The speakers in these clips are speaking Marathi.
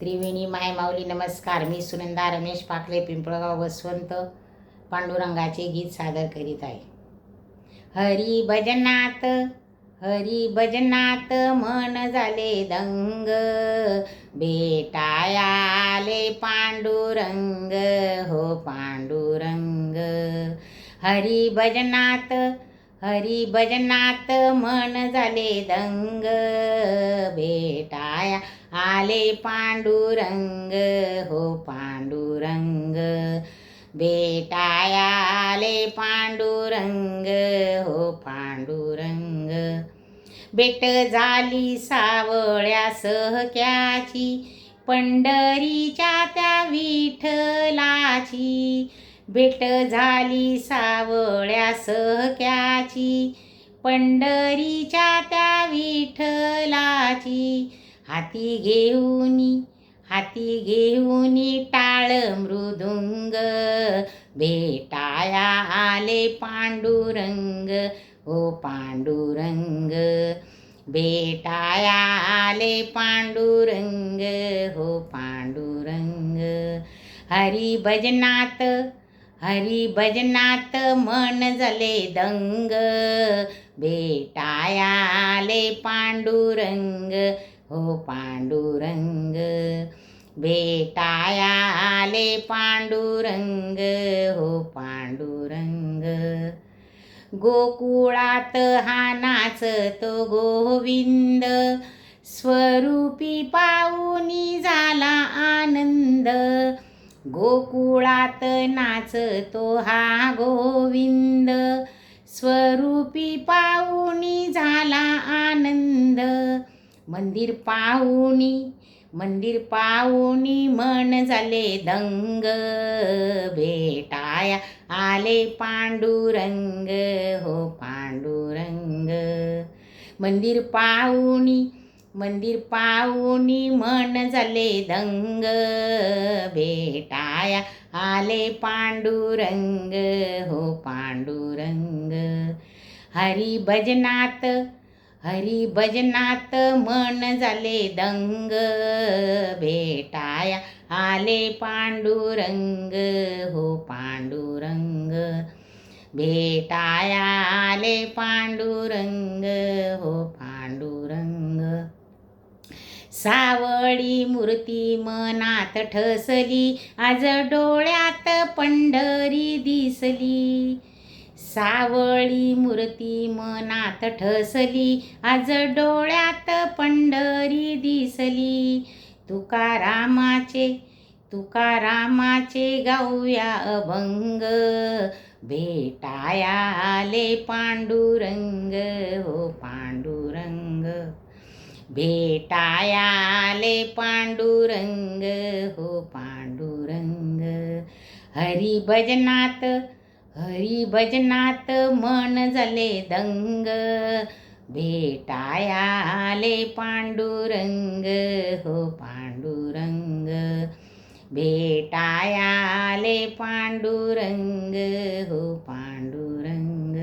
त्रिवेणी मायमाऊली नमस्कार. मी सुनंदा रमेश पाकले, पिंपळगाव, वसवंत. पांडुरंगाचे गीत सादर करीत आहे. हरी भजनात, हरी भजनात मन झाले दंग, भेटायाले पांडुरंग, हो पांडुरंग. हरी भजनात, हरी भजनात मन झाले दंग, भेटाया आले पांडुरंग, हो पांडुरंग. भेटाया आले पांडुरंग, हो पांडुरंग. भेट झाली सावळ्या सहक्याची, पंढरीच्या त्या विठ्ठलाची. भेट झाली सावळ्या सहक्याची, पंढरीच्या त्या विठ्ठलाची. हाती घेऊनी टाळ मृदुंग, भेटाया आले पांडुरंग, हो पांडुरंग. भेटाया आले पांडुरंग, हो पांडुरंग. हरी भजनात, हरी भजनात मन झाले दंग, भेटाया आले पांडुरंग, हो पांडुरंग. भेटाया आले पांडुरंग, हो पांडुरंग. गोकुळात हा नाचतो गोविंद, स्वरूपी पाऊनी झाला आनंद. गोकुळात नाचतो हा गोविंद, स्वरूपी पाऊनी झाला आनंद. मंदिर पाहुणी मन झाले दंग, भेटाया आले पांडुरंग, हो पांडुरंग. मंदिर पाहुणी मन झाले दंग, भेटाया आले पांडुरंग, हो पांडुरंग. हरी भजनात मन झाले दंग, भेटाया आले पांडुरंग, हो पांडुरंग. भेटाया आले पांडुरंग, हो पांडुरंग. सावळी मूर्ती मनात ठसली, आज डोळ्यात पंढरी दिसली. सावळी मूर्ती मनात ठसली, आज डोळ्यात पंढरी दिसली. तुकारामाचे गाऊया अभंग, भेटाया आले पांडुरंग, हो पांडुरंग. भेटाया आले पांडुरंग, हो पांडुरंग. हरी भजनात मन झाले दंग, भेटाया आले पांडुरंग, हो पांडुरंग. भेटाया आले पांडुरंग, हो पांडुरंग.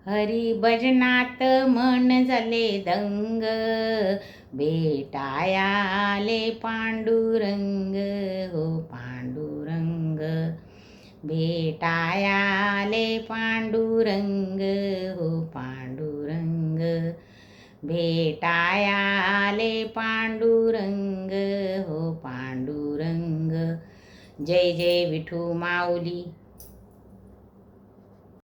हरी भजनात मन झाले दंग, भेटाया आले पांडुरंग, हो पांडुरंग. भेटाया आले पांडुरंग, हो पांडुरंग. भेटाया आले पांडुरंग, हो पांडुरंग. जय जय विठू माऊली.